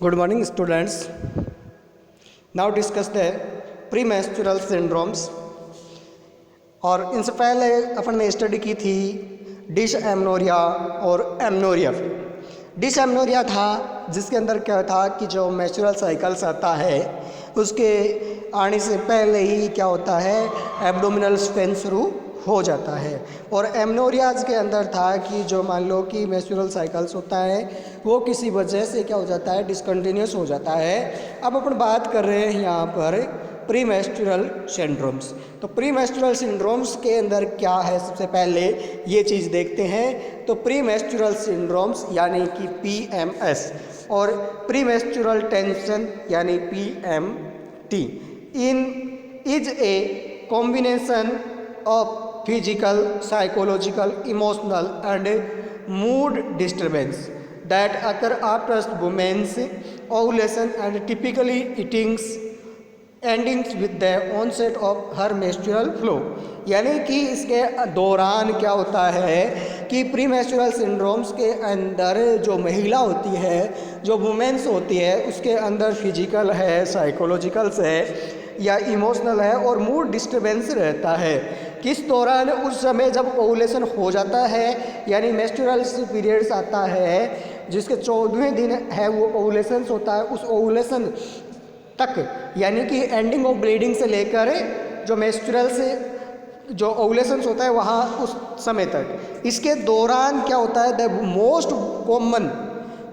Good morning, students. Now discuss the premenstrual syndromes. और इनसे पहले अपन ने स्टडी की थी डिसएमेनोरिया और एमेनोरिया। डिसएमेनोरिया था जिसके अंदर क्या था कि जो मेंस्ट्रुअल साइकिल्स आता है उसके आने से पहले ही क्या होता है, एब्डोमिनल स्ट्रेन शुरू हो जाता है। और एमेनोरियाज के अंदर था कि जो मान लो कि मेंस्ट्रुअल साइकिल्स होता है वो किसी वजह से क्या हो जाता है, डिसकंटिन्यूस हो जाता है। अब अपन बात कर रहे हैं यहाँ पर प्रीमेंस्ट्रुअल सिंड्रोम्स। तो प्रीमेंस्ट्रुअल सिंड्रोम्स के अंदर क्या है, सबसे पहले ये चीज़ देखते हैं। तो प्रीमेंस्ट्रुअल सिंड्रोम्स यानी कि पीएमएस और प्रीमेंस्ट्रुअल टेंशन यानी PMT in is a combination of physical, psychological, emotional and mood disturbance that occur after women's ovulation and typically endings with the onset of her menstrual flow। यानी कि इसके दौरान क्या होता है कि प्रीमेंस्ट्रुअल सिंड्रोम्स के अंदर जो महिला होती है, जो वुमेन्स होती है, उसके अंदर फिजिकल है, साइकोलॉजिकल्स है या इमोशनल है और मूड डिस्टर्बेंस रहता है। किस दौरान? उस समय जब ओवुलेशन हो जाता है, यानी मेंस्ट्रुअल पीरियड्स आता है जिसके 14वें दिन है वो ओवुलेशन होता है। उस ओवुलेशन तक यानी कि एंडिंग ऑफ ब्लीडिंग से लेकर जो मेंस्ट्रुअल से जो ओवुलेशन होता है वहाँ उस समय तक, इसके दौरान क्या होता है, the most common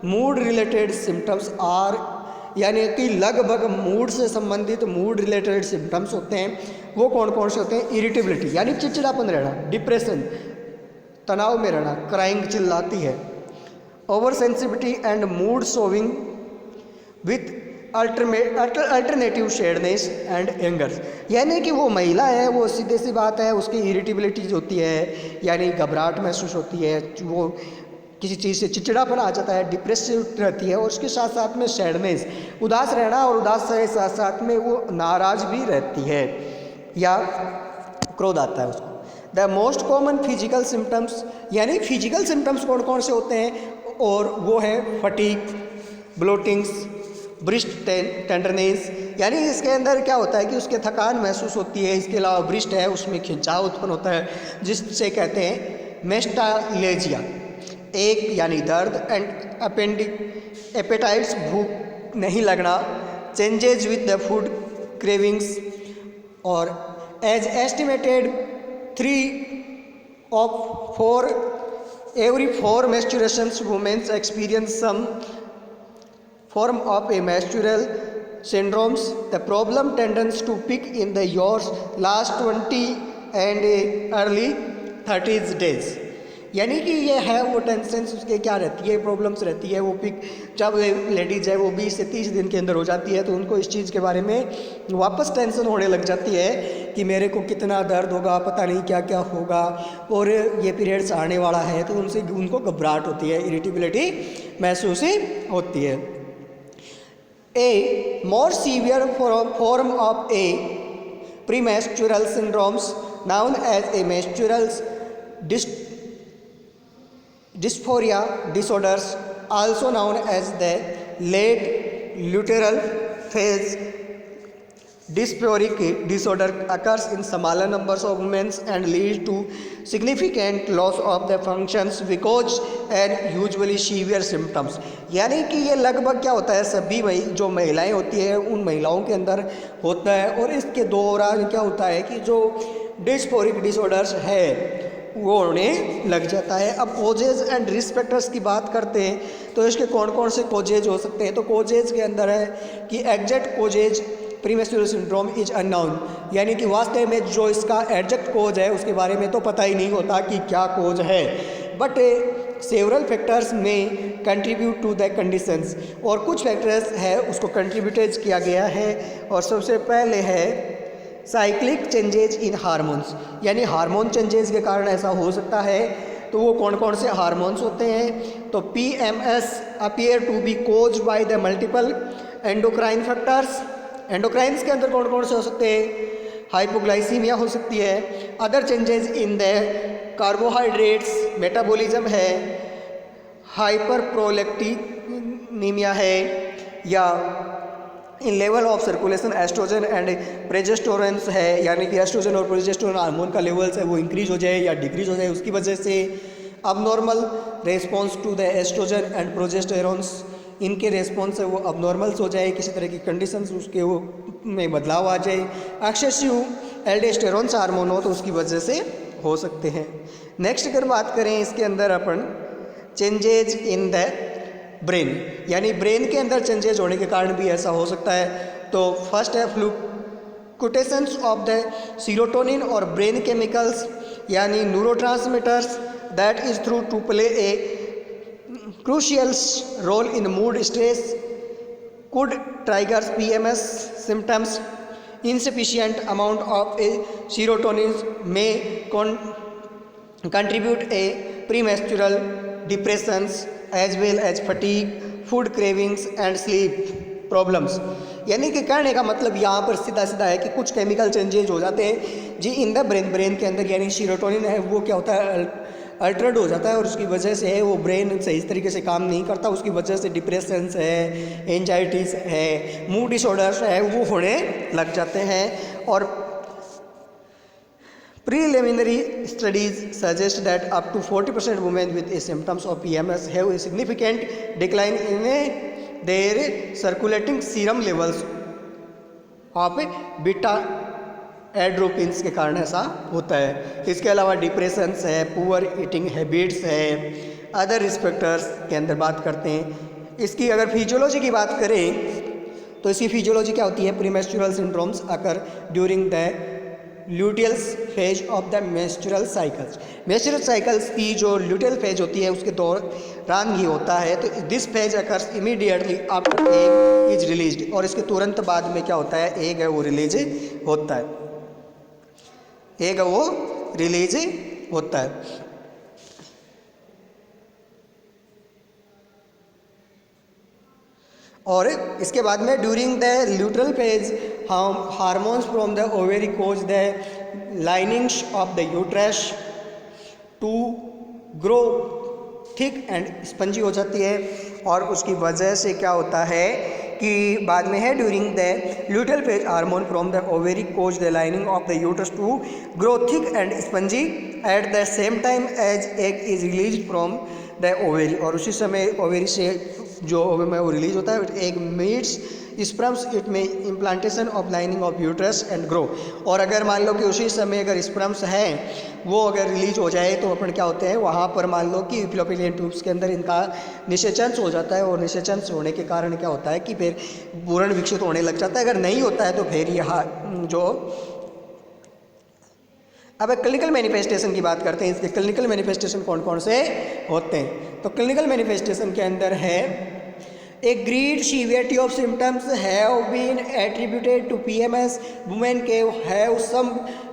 mood related symptoms are, यानी कि लगभग मूड से संबंधित मूड रिलेटेड सिम्टम्स होते हैं। वो कौन कौन से होते हैं? इरिटेबिलिटी यानी चिड़चिड़ापन रहना, डिप्रेशन तनाव में रहना, क्राइंग चिल्लाती है, over sensitivity and mood showing with alternative sadness and angers. यानी कि वो महिला है, वो सीधे सी बात है, उसकी इरिटेबिलिटी होती है यानी घबराहट महसूस होती है, वो किसी चीज़ से चिड़चिड़ापन आ जाता है, डिप्रेसिव रहती है और उसके साथ साथ में सैडनेस, उदास रहना, और उदास के साथ साथ में वो नाराज़ भी रहती है या क्रोध आता है उसको। The most common physical symptoms, यानी फिजिकल सिम्टम्स कौन कौन से होते हैं, और वो है फटीग, ब्लोटिंग्स, ब्रिस्ट टेंडरनेस, यानी इसके अंदर क्या होता है कि उसके थकान महसूस होती है। इसके अलावा ब्रिस्ट है उसमें खिंचाव उत्पन्न होता है जिससे कहते हैं मेस्टालेजिया, एक यानी दर्द, एंड एपेटाइट्स भूख नहीं लगना, changes with the food cravings, और as estimated 3 of 4 every 4 menstruations women experience some form of a menstrual syndromes। The problem tends to peak in the years last 20 and early 30s days। यानी कि ये है वो tension उसके क्या रहती है, प्रॉब्लम्स रहती है, वो पिक जब लेडीज है वो 20 से 30 दिन के अंदर हो जाती है तो उनको इस चीज़ के बारे में वापस टेंशन होने लग जाती है कि मेरे को कितना दर्द होगा, पता नहीं क्या क्या होगा, और ये पीरियड्स आने वाला है, तो उनको घबराहट होती है, इरिटेबिलिटी महसूस होती है। A more severe form of a premenstrual syndromes known as a menstrual dysphoria disorders, also known as the late luteal phase dysphoric disorder, occurs in smaller numbers of women and leads to significant loss of the functions because and usually severe symptoms। यानी कि ये लगभग क्या होता है, सभी जो महिलाएं होती है उन महिलाओं के अंदर होता है, और इसके दौरान क्या होता है कि जो डिस्फोरिक डिसऑर्डर्स है वो होने लग जाता है। अब कोजेज एंड रिस्क फैक्टर्स की बात करते हैं तो इसके कौन कौन से कोजेज हो सकते हैं। तो कोजेज के अंदर है कि exact causes premenstrual syndrome is unknown, यानी कि वास्तव में जो इसका एग्जैक्ट कोज है उसके बारे में तो पता ही नहीं होता कि क्या कोज है, बट सेवरल फैक्टर्स में कंट्रीब्यूट टू द कंडीशंस, और कुछ फैक्टर्स है उसको कंट्रीब्यूटेज किया गया है। और सबसे पहले है साइक्लिक चेंजेज इन हार्मोन्स, यानी हार्मोन चेंजेस के कारण ऐसा हो सकता है। तो वो कौन कौन से हार्मोन्स होते हैं? तो PMS appear to be cause by the multiple endocrine factors. Endocrines के अंदर कौन कौन से हो सकते हैं? हाइपोग्लाइसीमिया हो सकती है, other changes in the carbohydrates metabolism है, हाइपर प्रोलेक्टिनीमिया है, या in level of circulation oestrogen and progesterones है, यानी कि एस्ट्रोजन और प्रोजेस्टेरोन हार्मोन का लेवल्स है वो इंक्रीज हो जाए या डिक्रीज हो जाए, उसकी वजह से abnormal response to the oestrogen and progesterones, इनके रेस्पॉन्स है वो अबनॉर्मल्स हो जाए, किसी तरह की कंडीशंस उसके वो में बदलाव आ जाए, एक्सेसिव एल्डोस्टेरोन्स हार्मोन हो तो उसकी वजह से हो सकते हैं। नेक्स्ट अगर बात करें इसके अंदर अपन चेंजेज इन द ब्रेन, यानी ब्रेन के अंदर चेंजेज होने के कारण भी ऐसा हो सकता है। तो फर्स्ट है फ्लुक्चुएशंस ऑफ द सीरोटोनिन और ब्रेन केमिकल्स यानी neurotransmitters that is through to play a crucial role in mood stress could triggers PMS symptoms. Insufficient amount of a serotonin may contribute a premenstrual depressions as well as fatigue, food cravings and sleep problems. यानी कि कहने का मतलब यहाँ पर सीधा सीधा है कि कुछ केमिकल चेंजेज हो जाते हैं जी इन द ब्रेन के अंदर, यानी सीरोटोनिन है वो क्या होता है अल्टर्ड हो जाता है और उसकी वजह से है वो ब्रेन सही तरीके से काम नहीं करता, उसकी वजह से डिप्रेशंस है, एंजाइटीज है, मूड डिसऑर्डर्स है वो होने लग जाते हैं। और preliminary studies suggest that up to 40% women with symptoms of PMS have a significant decline in their circulating serum levels of beta एड्रोपिन्स के कारण ऐसा होता है। इसके अलावा डिप्रेशंस है, पुअर ईटिंग हैबिट्स है, अदर रिस्क फैक्टर्स के अंदर बात करते हैं। इसकी अगर फिजियोलॉजी की बात करें तो इसकी फिजियोलॉजी क्या होती है, premenstrual syndromes occur during the luteal phase of the menstrual cycles. Menstrual cycles की जो ल्यूटियल फेज होती है उसके दौरान ही होता है। तो this phase occurs immediately after egg is released, और इसके तुरंत बाद में क्या होता है, एग है वो रिलीज होता है, एग वो रिलीज होता है। और इसके बाद में during the luteal phase hormones from the ovary cause the linings of the uterus to grow thick and spongy हो जाती है, और उसकी वजह से क्या होता है कि बाद में है during the luteal phase hormone from the ovary cause the lining of the uterus to grow thick and spongy at the same time as egg is release from the ovary, और उसी समय ओवेरी से जो ओवे में वो release होता है egg meets sperms it में implantation of lining of uterus and grow. और अगर मान लो कि उसी समय अगर स्पर्म्स हैं वो अगर रिलीज हो जाए तो अपन क्या होते हैं वहाँ पर मान लो कि फैलोपियन ट्यूब्स के अंदर इनका निषेचन हो जाता है, और निषेचन होने के कारण क्या होता है कि फिर भ्रूण विकसित होने लग जाता है। अगर नहीं होता है तो फिर यहाँ जो अब क्लिनिकल मैनिफेस्टेशन की बात करते हैं, इसके क्लिनिकल मैनिफेस्टेशन कौन कौन से होते हैं। तो क्लिनिकल मैनिफेस्टेशन के अंदर है A great severity of symptoms have been attributed to PMS. Women can have some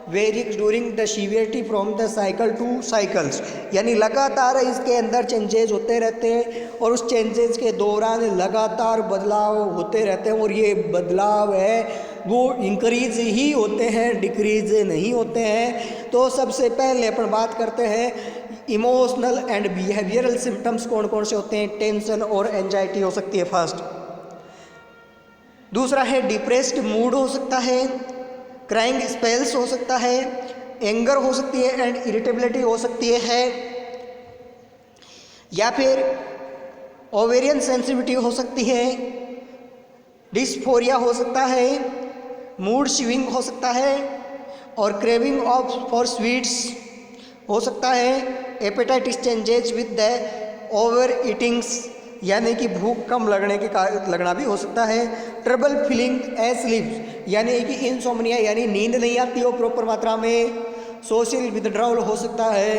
varies during the severity from the cycle to cycles. यानी लगातार इसके अंदर चेंजेज होते रहते हैं और उस चेंजेस के दौरान लगातार बदलाव होते रहते हैं, और ये बदलाव है वो इंक्रीज ही होते हैं, डिक्रीज नहीं होते हैं। तो सबसे पहले अपन बात करते हैं इमोशनल एंड बिहेवियरल सिम्टम्स कौन कौन से होते हैं। टेंशन और एंजाइटी हो सकती है फर्स्ट। दूसरा है डिप्रेस्ड मूड हो सकता है, क्राइंग स्पेल्स हो सकता है, एंगर हो सकती है एंड इरिटेबिलिटी हो सकती है, या फिर ओवेरियन सेंसिटिविटी हो सकती है, डिस्फोरिया हो सकता है, मूड स्विंग हो सकता है, और क्रेविंग ऑफ फॉर स्वीट्स हो सकता है, hepatitis changes with the over eatings यानी कि भूख कम लगना भी हो सकता है, ट्रबल फीलिंग एज स्लीप यानी कि इंसोम्निया यानी नींद नहीं आती हो प्रॉपर मात्रा में, सोशल विथड्रॉल हो सकता है,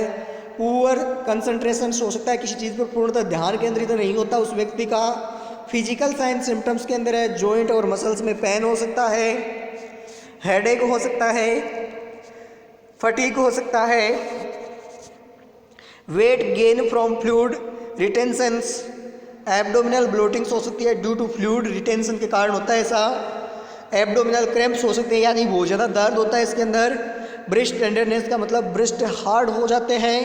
पुअर कंसंट्रेशन हो सकता है, किसी चीज़ पर पूर्णतः ध्यान केंद्रित नहीं होता उस व्यक्ति का। फिजिकल साइन सिम्टम्स के अंदर है जॉइंट और मसल्स में पेन हो सकता है, हेडेक हो सकता है, फटीग हो सकता है, weight gain from fluid retentions, abdominal bloatings हो सकती है ड्यू टू फ्लूइड रिटेंशन के कारण होता है ऐसा, एब्डोमिनल क्रैम्प्स हो सकते हैं यानी बहुत ज़्यादा दर्द होता है इसके अंदर, ब्रेस्ट टेंडरनेस का मतलब ब्रेस्ट हार्ड हो जाते हैं,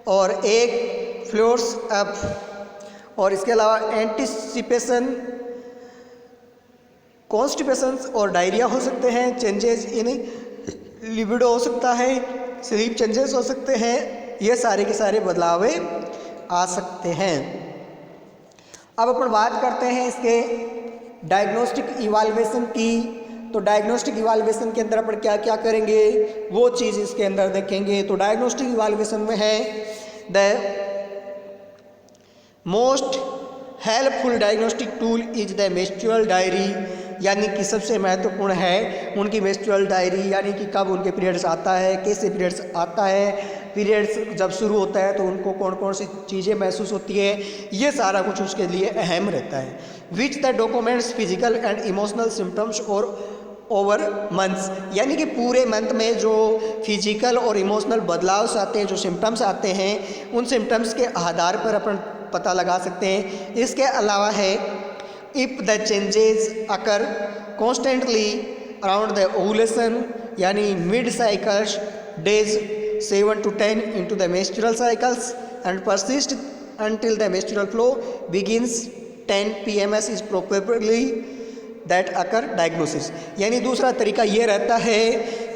और एक फ्लोर्स अप, और इसके अलावा एंटिसिपेशन कॉन्स्टिपेशन और डायरिया हो सकते हैं, चेंजेस इन लिबिडो हो सकता है, स्लीप चेंजेस हो सकते हैं, ये सारे के सारे बदलाव आ सकते हैं। अब अपन बात करते हैं इसके डायग्नोस्टिक इवाल्युएशन की। तो डायग्नोस्टिक इवाल्युएशन के अंदर अपन क्या क्या करेंगे वो चीज़ इसके अंदर देखेंगे। तो डायग्नोस्टिक इवाल्युएशन में है the most helpful diagnostic tool is the menstrual diary, यानी कि सबसे महत्वपूर्ण है उनकी मेंस्ट्रुअल डायरी, यानी कि कब उनके पीरियड्स आता है, कैसे पीरियड्स आता है, पीरियड्स जब शुरू होता है तो उनको कौन कौन सी चीज़ें महसूस होती है, ये सारा कुछ उसके लिए अहम रहता है। Which the documents physical and emotional symptoms और ओवर मंथ्स, यानी कि पूरे मंथ में जो फिजिकल और इमोशनल बदलाव आते हैं, जो सिम्टम्स आते हैं, उन सिम्टम्स के आधार पर अपन पता लगा सकते हैं। इसके अलावा है if the changes occur constantly around the ovulation, यानी mid cycles days 7 to 10 into the menstrual cycles and persist until the menstrual flow begins 10 PMS is probably that occur diagnosis, यानी दूसरा तरीका ये रहता है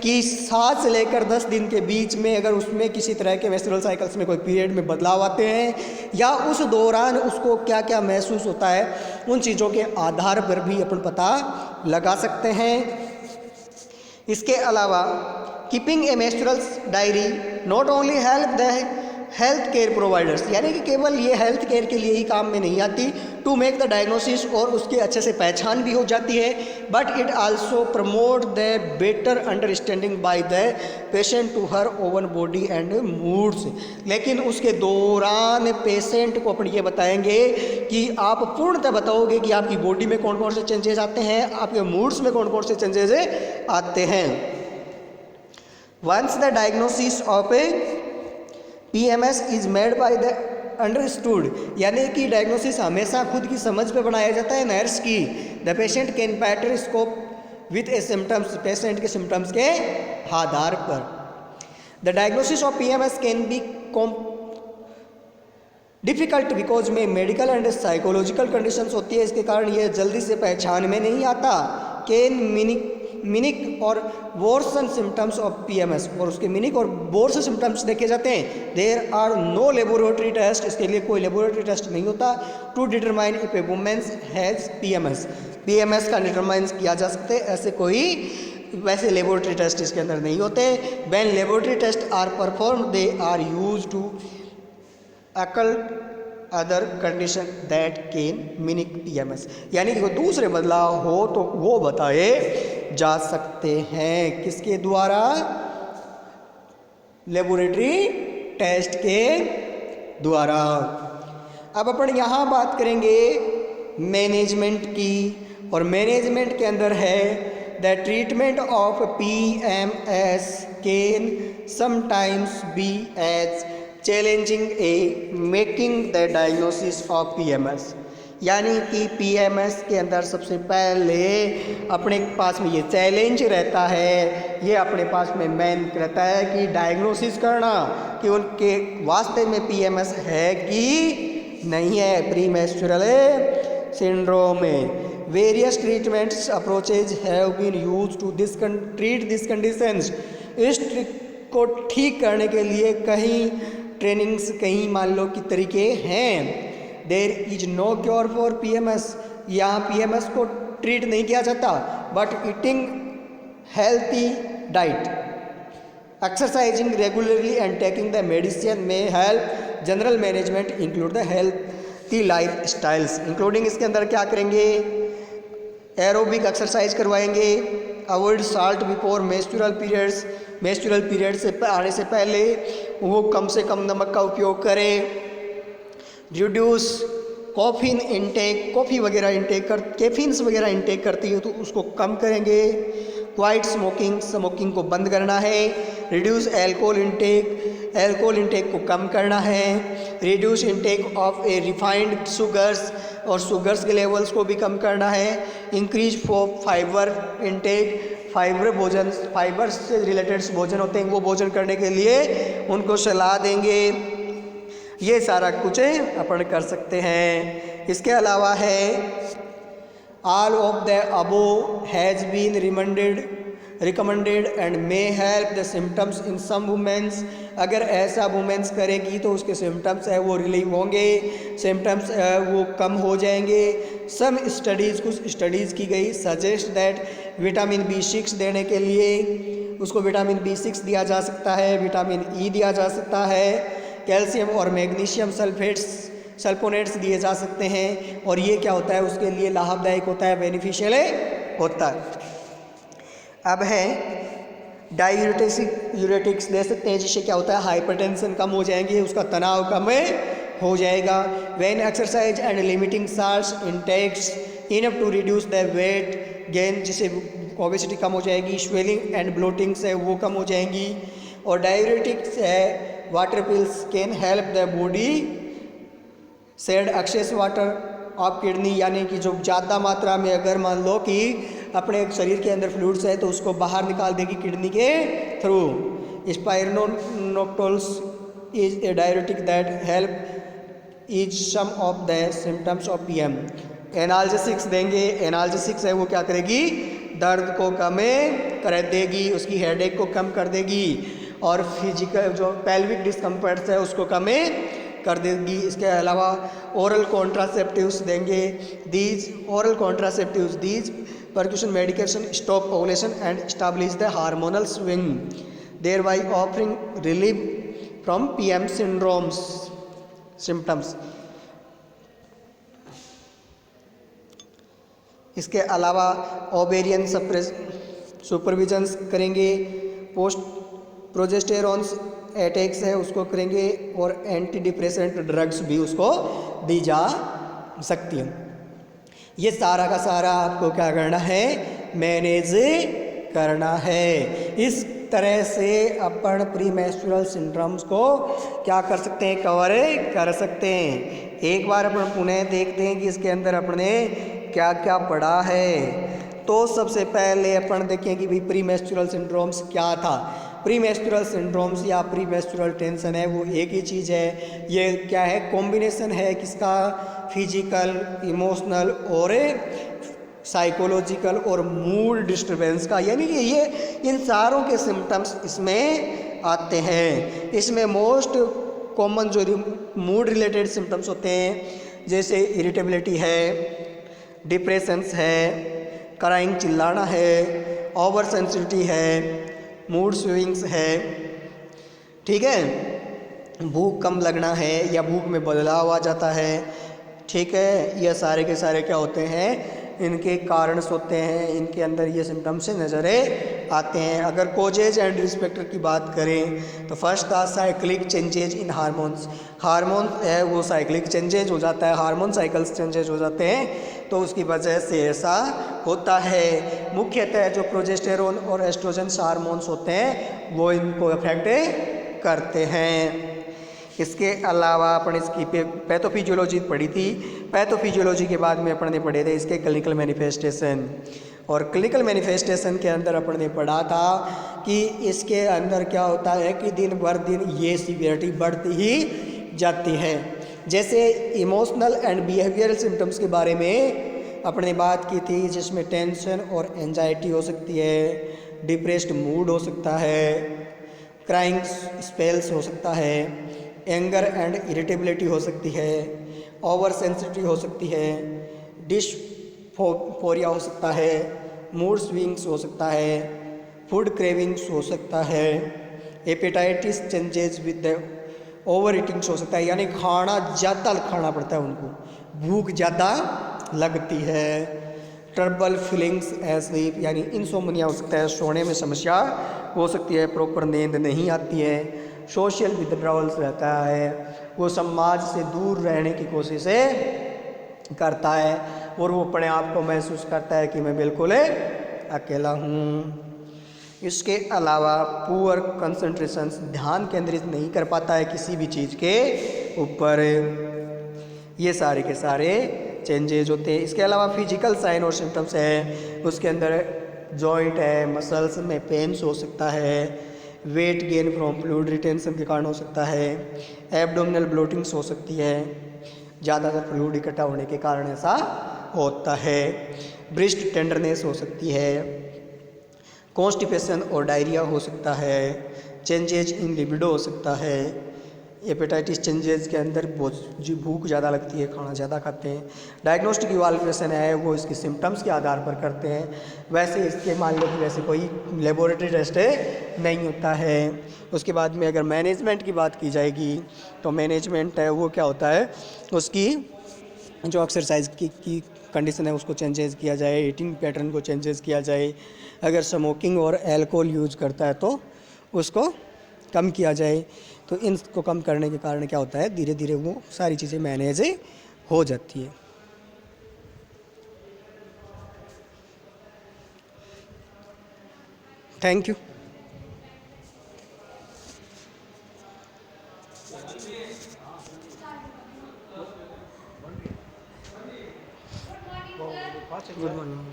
कि 7 से लेकर 10 दिन के बीच में अगर उसमें किसी तरह के मेंस्ट्रुअल साइकिल्स में कोई पीरियड में बदलाव आते हैं या उस दौरान उसको क्या क्या महसूस होता है, उन चीज़ों के आधार पर भी अपन पता लगा सकते हैं। इसके अलावा keeping A menstrual diary not only help the health care providers, यानी कि केवल ये हेल्थ केयर के लिए ही काम में नहीं आती टू मेक द डायग्नोसिस, और उसकी अच्छे से पहचान भी हो जाती है, but it also promote the better understanding by the patient to her own body and moods. लेकिन उसके दौरान पेशेंट को अपन ये बताएंगे कि आप पूर्णतः बताओगे कि आपकी बॉडी में कौन कौन से चेंजेस आते हैं, आपके मूड्स में कौन कौन से चेंजेस आते हैं। Once the diagnosis of a PMS is made by the understood, यानी कि डायग्नोसिस हमेशा खुद की समझ पे बनाया जाता है नर्स की। The patient can better scope with A symptoms, patient के सिम्टम्स के आधार पर। The diagnosis of PMS can be difficult because में मेडिकल एंड साइकोलॉजिकल कंडीशंस होती है, इसके कारण ये जल्दी से पहचान में नहीं आता। कैन मिनिक और वोर्सन सिम्टम्स ऑफ PMS, और उसके मिनिक और वोर्स सिम्टम्स देखे जाते हैं। There are no laboratory test, इसके लिए कोई लेबोरेटरी टेस्ट नहीं होता to determine if a women's has PMS का डिटरमाइन किया जा सकते हैं, ऐसे कोई वैसे लेबोरेटरी टेस्ट इसके अंदर नहीं होते। When laboratory test are perform they are use to occult other condition that can mimic PMS, यानी कि कोई दूसरे बदलाव हो तो वो बताए जा सकते हैं किसके द्वारा, लेबोरेटरी टेस्ट के द्वारा। अब अपन यहाँ बात करेंगे मैनेजमेंट की, और मैनेजमेंट के अंदर है the treatment of PMS can sometimes be as challenging a making the diagnosis of PMS, यानी कि PMS के अंदर सबसे पहले अपने पास में ये चैलेंज रहता है, ये अपने पास में मेन रहता है कि डायग्नोसिस करना कि उनके वास्ते में PMS है कि नहीं है, प्री मेंस्ट्रुअल सिंड्रोम में। Various treatments approaches have been use to treat this conditions, इस को ठीक करने के लिए कहीं ट्रेनिंग्स, कहीं मान लो कि तरीके हैं। There is no cure for PMS, यहाँ PMS को ट्रीट नहीं किया जाता, but eating healthy diet, exercising regularly and taking the medicine may help general management include the healthy lifestyles, including इसके अंदर क्या करेंगे, एरोबिक एक्सरसाइज करवाएंगे, avoid salt before menstrual periods, menstrual period से आने से पहले वो कम से कम नमक का उपयोग करें, रिड्यूस कॉफीन इनटेक, कॉफ़ी वगैरह इंटेक कर, कैफीन्स वगैरह इंटेक करती है तो उसको कम करेंगे, क्वाइट स्मोकिंग को बंद करना है, रिड्यूस एल्कोहल इंटेक को कम करना है, reduce intake of A refined sugars, और शुगर्स के लेवल्स को भी कम करना है, इंक्रीज फाइबर इंटेक, फाइबर से रिलेटेड भोजन होते हैं वो भोजन करने के लिए उनको सलाह देंगे। ये सारा कुछ अपन कर सकते हैं। इसके अलावा है all of the above has been recommended and may help the symptoms in some women's. अगर ऐसा वुमेन्स करेगी तो उसके सिम्टम्स है वो रिलीव होंगे, सिम्टम्स वो कम हो जाएंगे। सम स्टडीज़, कुछ स्टडीज़ की गई सजेस्ट दैट विटामिन B6 देने के लिए उसको विटामिन B6 दिया जा सकता है, विटामिन E दिया जा सकता है, कैल्शियम और मैग्नीशियम सल्फोनेट्स दिए जा सकते हैं, और ये क्या होता है उसके लिए लाभदायक होता है, बेनिफिशियल होता है। अब है डायूरेटिक्स दे सकते हैं, जिससे क्या होता है हाइपरटेंशन कम हो जाएंगे, उसका तनाव कम हो जाएगा। When exercise and limiting salts intakes enough to reduce the weight gain, जिससे ओबेसिटी कम हो जाएगी। स्वेलिंग एंड ब्लोटिंग्स है वो कम हो जाएंगी। और डायूरेटिक्स है water pills can help the body shed excess water of kidney, यानी कि जो ज़्यादा मात्रा में अगर मान लो कि अपने शरीर के अंदर फ्लूइड्स है तो उसको बाहर निकाल देगी किडनी के थ्रू। Spironolactones is a diuretic that help is some of the symptoms of PM। Analgesics देंगे, एनाल्जेसिक्स है वो क्या करेगी, दर्द को कम कर देगी, उसकी हेडेक को कम कर देगी, और फिजिकल जो पेल्विक डिस्कम्फर्ट्स है उसको कम कर देगी। इसके अलावा ओरल कॉन्ट्रासेप्टिव्स देंगे। These percussion medication stop ovulation and establish the hormonal swing, thereby offering relief from PM symptoms। इसके अलावा ओवेरियन सुपरविजन करेंगे, पोस्ट प्रोजेस्टेरॉन्स अटैक्स है उसको करेंगे, और एंटी डिप्रेसेंट ड्रग्स भी उसको दी जा सकती है। ये सारा का सारा आपको क्या करना है, मैनेज करना है। इस तरह से अपन प्री मेंस्ट्रुअल सिंड्रोम्स को क्या कर सकते हैं, कवर कर सकते हैं। एक बार अपन पुनः देखते हैं कि इसके अंदर अपने क्या क्या पढ़ा है। तो सबसे पहले अपन देखें कि भाई प्री मेंस्ट्रुअल सिंड्रोम्स क्या था। प्री मेंस्ट्रुअल सिंड्रोम्स या प्री मेंस्ट्रुअल टेंशन है वो एक ही चीज़ है। ये क्या है, कॉम्बिनेशन है किसका, फिजिकल, इमोशनल और साइकोलॉजिकल और मूड डिस्टर्बेंस का, यानी कि ये इन सारों के सिम्टम्स इसमें आते हैं। इसमें मोस्ट कॉमन जो मूड रिलेटेड सिम्टम्स होते हैं जैसे इरिटेबिलिटी है, डिप्रेशंस है, क्राइंग चिल्लाना है, ओवर सेंसिटिविटी है, मूड स्विंग्स है, ठीक है, भूख कम लगना है या भूख में बदलाव आ जाता है, ठीक है। ये सारे के सारे क्या होते हैं, इनके कारण होते हैं, इनके अंदर ये सिम्टम्स से नज़र आते हैं। अगर कोजेज एंड रिस्पेक्टर की बात करें तो फर्स्ट था cyclic changes in hormones. Hormone है वो साइक्लिक चेंजेज हो जाता है, हार्मोन साइकिल्स चेंजेज हो जाते हैं, तो उसकी वजह से ऐसा होता है। मुख्यतः जो प्रोजेस्टेरोन और एस्ट्रोजन हार्मोन्स होते हैं वो इनको अफेक्ट करते हैं। इसके अलावा अपन इसकी पैथोफिजियोलॉजी पढ़ी थी। पैथोफिजियोलॉजी के बाद में अपन ने पढ़े थे इसके क्लिनिकल मैनिफेस्टेशन, और क्लिनिकल मैनिफेस्टेशन के अंदर अपन ने पढ़ा था कि इसके अंदर क्या होता है कि दिन भर दिन ये सीवियरिटी बढ़ती ही जाती है। जैसे इमोशनल एंड बिहेवियरल सिम्टम्स के बारे में अपन ने बात की थी, जिसमें टेंशन और एंजाइटी हो सकती है, डिप्रेस्ड मूड हो सकता है, क्राइंग स्पेल्स हो सकता है, एंगर एंड इरिटेबिलिटी हो सकती है, ओवर सेंसिटिविटी हो सकती है, डिस्फोरिया हो सकता है, मूड स्विंग्स हो सकता है, फूड क्रेविंग्स हो सकता है, hepatitis changes with the over eatings हो सकता है, यानी खाना ज़्यादा खाना पड़ता है उनको, भूख ज़्यादा लगती है, ट्रबल फीलिंग्स स्लीप यानी इंसोमनिया हो सकता है, सोने में समस्या हो सकती है, प्रॉपर नींद नहीं आती है, सोशल विथड्रॉल्स रहता है, वो समाज से दूर रहने की कोशिश करता है, और वो अपने आप को महसूस करता है कि मैं बिल्कुल अकेला हूँ। इसके अलावा पुअर कंसंट्रेशन, ध्यान केंद्रित नहीं कर पाता है किसी भी चीज़ के ऊपर। ये सारे के सारे चेंजेज होते हैं। इसके अलावा फिजिकल साइन और सिम्टम्स है, उसके अंदर जॉइंट है, मसल्स में पेन्स हो सकता है, weight gain from fluid retention के कारण हो सकता है, एब्डोमिनल ब्लोटिंग्स हो सकती है, ज़्यादातर फ्लूइड इकट्ठा होने के कारण ऐसा होता है। ब्रेस्ट टेंडरनेस हो सकती है, कॉन्स्टिपेशन और डायरिया हो सकता है, चेंजेज इन लिबिडो हो सकता है, हेपेटाइटिस चेंजेस के अंदर जी भूख ज़्यादा लगती है, खाना ज़्यादा खाते हैं। डायग्नोस्टिक इवाल्युएशन है वो इसके सिम्टम्स के आधार पर करते हैं, वैसे इसके मान लो कि वैसे कोई लेबोरेटरी टेस्ट नहीं होता है। उसके बाद में अगर मैनेजमेंट की बात की जाएगी तो मैनेजमेंट है वो क्या होता है, उसकी जो एक्सरसाइज की कंडीशन है उसको चेंजेस किया जाए, ईटिंग पैटर्न को चेंजेस किया जाए, अगर स्मोकिंग और अल्कोहल यूज करता है तो उसको कम किया जाए। तो इनको कम करने के कारण क्या होता है, धीरे धीरे वो सारी चीज़ें मैनेज हो जाती है। Thank you. Good morning.